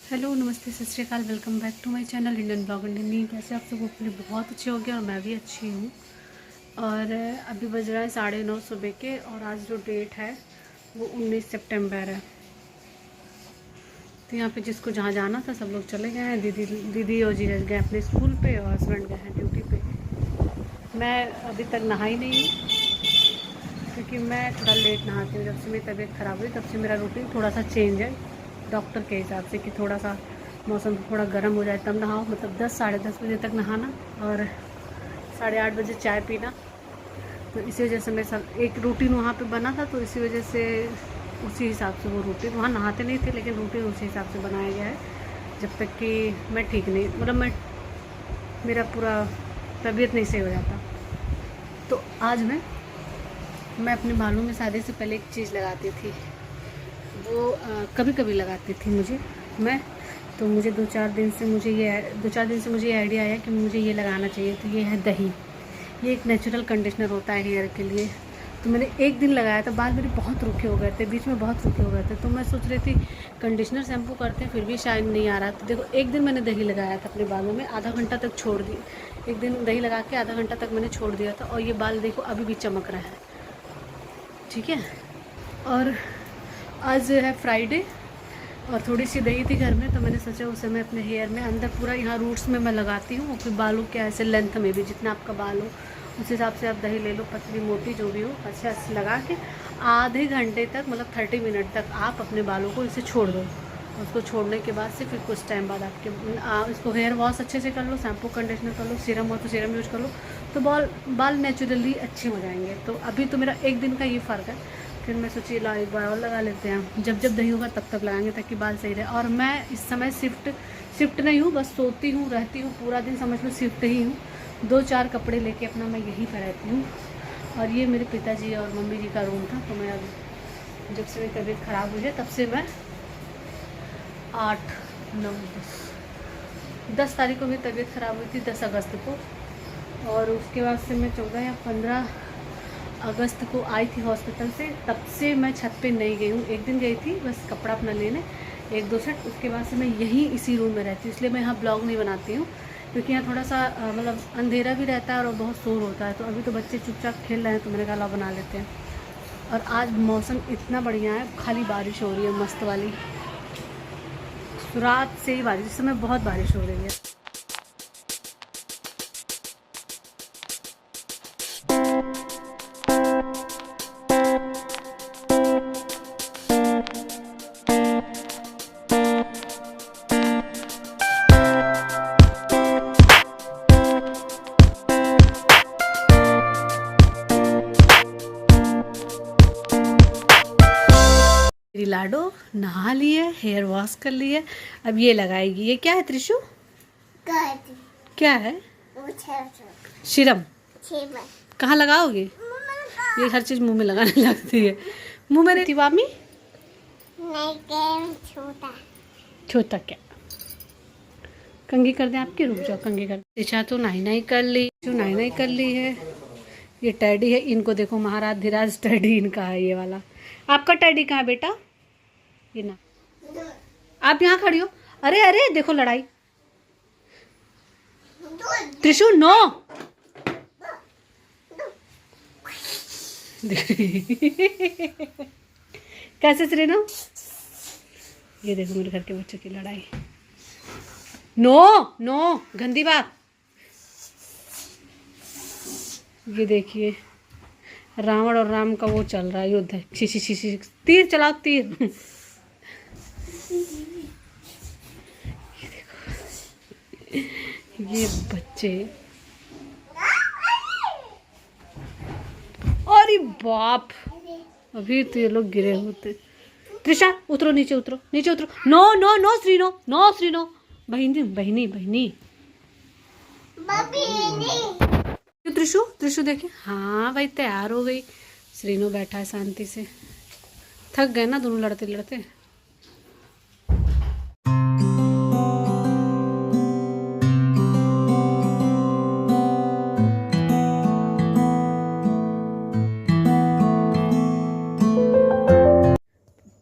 Hello, नमस्ते, सत श्री अकाल। Welcome back to my channel Indian blog Indian. कैसे आप सब अपने बहुत अच्छे हो गए और मैं भी अच्छी हूँ। और अभी बज रहा है 9:30 सुबह के और आज जो डेट है वो 19 सितंबर है। तो यहाँ पे जिसको जहाँ जाना था सब लोग चले गए हैं। दीदी और जीजा गए अपने स्कूल पे और हस्बैंड गए हैं ड्यूटी पे। मैं अभी तक नहाई नहीं हूँ क्योंकि मैं थोड़ा लेट नहाती हूँ। जब से मेरी तबीयत ख़राब हुई तब से मेरा रूटीन थोड़ा सा चेंज है डॉक्टर के हिसाब से कि थोड़ा सा मौसम थोड़ा गर्म हो जाए तब नहाओ, मतलब 10 साढ़े 10 बजे तक नहाना और 8:30 बजे चाय पीना। तो इसी वजह से मेरे साथ एक रूटीन वहाँ पे बना था, तो इसी वजह से उसी हिसाब से वो रूटीन, वहाँ नहाते नहीं थे लेकिन रूटीन उसी हिसाब से बनाया गया है जब तक कि मैं ठीक नहीं, मतलब मेरा पूरा तबीयत नहीं सही हो जाता। तो आज मैं अपने बालों में शादी से पहले एक चीज़ लगाती थी, वो कभी कभी लगाती थी मैं। तो मुझे 2-4 दिन से मुझे ये आइडिया आया कि मुझे ये लगाना चाहिए। तो ये है दही। ये एक नेचुरल कंडीशनर होता है हेयर के लिए। तो मैंने एक दिन लगाया था, बाल मेरे बहुत रूखे हो गए थे, बीच में बहुत रूखे हो गए थे। तो मैं सोच रही थी कंडीशनर शैम्पू करते हैं फिर भी शाइन नहीं आ रहा। तो देखो, एक दिन मैंने दही लगाया था अपने बालों में, आधा घंटा तक छोड़ दी। एक दिन दही लगा के आधा घंटा तक मैंने छोड़ दिया था और ये बाल देखो अभी भी चमक रहा है। ठीक है। और आज है फ्राइडे और थोड़ी सी दही थी घर में, तो मैंने सोचा उसे मैं अपने हेयर में अंदर पूरा यहाँ रूट्स में मैं लगाती हूँ और फिर बालों के ऐसे लेंथ में भी जितना आपका बाल हो उस हिसाब से आप दही ले लो, पतली मोटी जो भी हो, अच्छा से लगा के आधे घंटे तक, मतलब 30 मिनट तक आप अपने बालों को इसे छोड़ दो। उसको छोड़ने के बाद से फिर कुछ टाइम बाद इसको हेयर वॉश अच्छे से कर लो, शैम्पू कंडीशनर कर लो, सीरम हो तो सीरम यूज कर लो, तो बाल नेचुरली अच्छे हो जाएंगे। तो अभी तो मेरा एक दिन का ये फ़र्क है। फिर मैं सोची ला एक बार और लगा लेते हैं, जब जब दही होगा तब तक लगाएंगे ताकि बाल सही रहे। और मैं इस समय शिफ्ट नहीं हूँ, बस सोती हूँ, रहती हूँ, पूरा दिन समझ लो शिफ्ट ही हूँ। 2-4 कपड़े लेके अपना मैं यहीं पर रहती हूँ। और ये मेरे पिताजी और मम्मी जी का रूम था। तो मैं अब जब से मेरी तबीयत ख़राब हुई है तब से मैं 8, 9, 10 तारीख को मेरी तबीयत ख़राब हुई थी, 10 अगस्त को। और उसके बाद से मैं 14 या 15 अगस्त को आई थी हॉस्पिटल से। तब से मैं छत पे नहीं गई हूँ। एक दिन गई थी बस कपड़ा अपना लेने, 1-2 सेट। उसके बाद से मैं यहीं इसी रूम में रहती हूँ, इसलिए मैं यहाँ ब्लॉग नहीं बनाती हूँ क्योंकि यहाँ थोड़ा सा मतलब अंधेरा भी रहता है और बहुत शोर होता है। तो अभी तो बच्चे चुपचाप खेल रहे हैं तो मैंने कहा ला बना लेते हैं। और आज मौसम इतना बढ़िया है, खाली बारिश हो रही है मस्त वाली। रात से ही बारिश, इस समय बहुत बारिश हो रही है। मेरी लाडो नहा लिए, हेयर वॉश कर लिए, अब ये लगाएगी। ये क्या है त्रिशु? क्या है? सीरम। कहाँ लगाओगे? ये हर चीज मुंह में लगाने लगती है। मुंह में रहती मामी। छोटा छोटा क्या? कंघी कर दें आपकी? रुक जाओ, कंघी कर। इच्छा तो नहीं कर ली, जो नहीं कर ली है। ये टैडी है, इनको देखो, महाराज धीराज टैडी इनका है ये वाला। आपका टैडी कहाँ है बेटा? ये ना, आप यहाँ खड़ी हो। अरे अरे देखो लड़ाई। त्रिशु नो। कैसे श्रीनो? ये देखो मेरे घर के बच्चों की लड़ाई। नो नो, गंदी बात। ये देखिए रावण और राम का वो चल रहा है युद्ध। शी तीर चलाओ, तीर। ये देखो ये बच्चे। अरे बाप, अभी तो ये लोग गिरे होते। त्रिशा उतरो, नीचे उतरो, नीचे उतरो। No no no Shrino, no Shrino. बहनी बहनी बहनी। त्रिशु त्रिशु देखे, हाँ भाई तैयार हो गई। श्रीनो बैठा है शांति से। थक गए ना दोनों लड़ते लड़ते।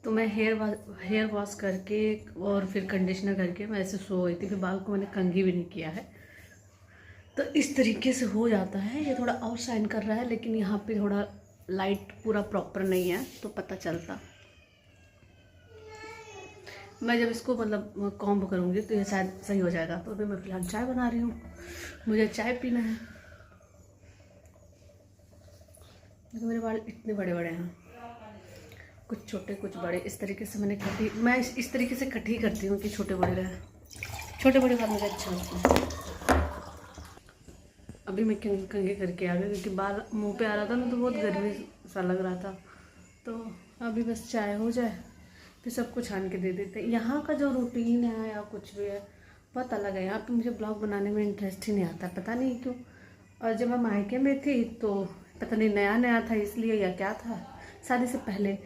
तो मैं हेयर वॉश करके और फिर कंडीशनर करके मैं ऐसे सो गई थी। फिर बाल को मैंने कंघी भी नहीं किया है, तो इस तरीके से हो जाता है। ये थोड़ा और शाइन कर रहा है, लेकिन यहाँ पे थोड़ा लाइट पूरा प्रॉपर नहीं है तो पता चलता। मैं जब इसको मतलब कॉम्ब करूँगी तो ये शायद सही हो जाएगा। तो अभी मैं फ़िलहाल चाय बना रही हूँ, मुझे चाय पीना है। तो मेरे बाल इतने बड़े बड़े हैं, कुछ छोटे कुछ बड़े। इस तरीके से मैं इस तरीके से कट ही करती हूँ कि छोटे बड़े रहे। छोटे बड़े बाल मुझे अच्छे लगते हैं। अभी मैं कंघी करके आ गई क्योंकि बाल मुंह पे आ रहा था ना, तो बहुत गर्मी सा लग रहा था। तो अभी बस चाय हो जाए फिर सबको छान के दे देते। यहाँ का जो रूटीन है या कुछ भी है बहुत अलग है। यहाँ पे मुझे ब्लॉग बनाने में इंटरेस्ट ही नहीं आता, पता नहीं क्यों। और जब मैं मायके में थी तो पता नहीं नया नया था इसलिए या क्या था, शादी से पहले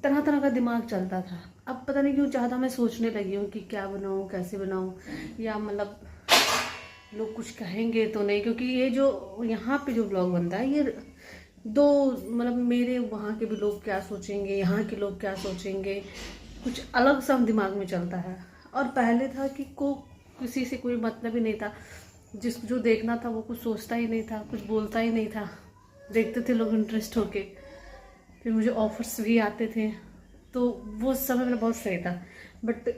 तरह तरह का दिमाग चलता था। अब पता नहीं क्यों ज़्यादा मैं सोचने लगी हूँ कि क्या बनाऊँ, कैसे बनाऊँ, या मतलब लोग कुछ कहेंगे तो नहीं। क्योंकि ये जो यहाँ पे जो ब्लॉग बनता है, ये दो मतलब मेरे वहाँ के भी लोग क्या सोचेंगे, यहाँ के लोग क्या सोचेंगे, कुछ अलग सा दिमाग में चलता है। और पहले था कि किसी से कोई मतलब ही नहीं था, जो देखना था वो कुछ सोचता ही नहीं था, कुछ बोलता ही नहीं था, देखते थे लोग इंटरेस्ट होके। फिर मुझे ऑफर्स भी आते थे, तो वो समय मेरा बहुत सही था। बट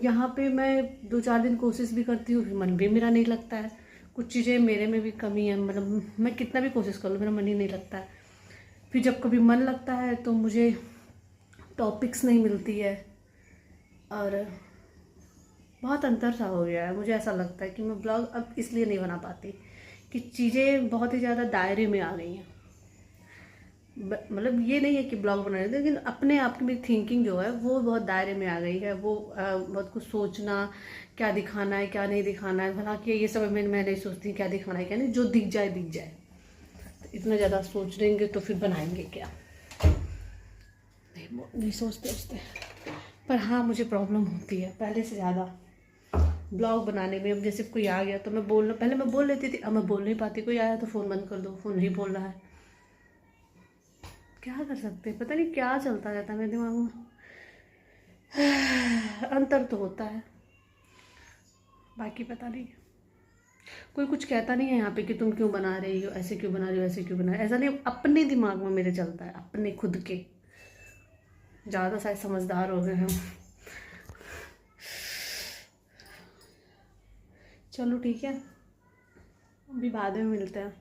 यहाँ पे मैं 2-4 दिन कोशिश भी करती हूँ, फिर मन भी मेरा नहीं लगता है। कुछ चीज़ें मेरे में भी कमी है, मतलब मैं कितना भी कोशिश कर लूँ मेरा मन ही नहीं लगता है। फिर जब कभी मन लगता है तो मुझे टॉपिक्स नहीं मिलती है, और बहुत अंतर सा हो गया है। मुझे ऐसा लगता है कि मैं ब्लॉग अब इसलिए नहीं बना पाती कि चीज़ें बहुत ही ज़्यादा दायरे में आ गई हैं। मतलब ये नहीं है कि ब्लॉग बना रहे, लेकिन अपने आप की मेरी थिंकिंग जो है वो बहुत दायरे में आ गई है। वो बहुत कुछ सोचना, क्या दिखाना है क्या नहीं दिखाना है। हालांकि ये सब मैं नहीं सोचती क्या दिखाना है क्या नहीं, जो दिख जाए दिख जाए। तो इतना ज़्यादा सोच लेंगे तो फिर बनाएंगे क्या, नहीं सोचते सोचते। पर हाँ, मुझे प्रॉब्लम होती है पहले से ज़्यादा ब्लॉग बनाने में। अब जैसे कोई आ गया तो पहले मैं बोल लेती थी, अब मैं बोल नहीं पाती। कोई आया तो फ़ोन बंद कर दो, फ़ोन नहीं बोल रहा है, क्या कर सकते हैं। पता नहीं क्या चलता रहता है मेरे दिमाग में। अंतर तो होता है, बाकी पता नहीं। कोई कुछ कहता नहीं है यहाँ पे कि तुम क्यों बना रही हो, ऐसे क्यों बना रही हो, ऐसे क्यों बना रही हो। ऐसा नहीं, अपने दिमाग में मेरे चलता है, अपने खुद के। ज़्यादा शायद समझदार हो गए हैं। चलो ठीक है, अभी बाद में मिलते हैं।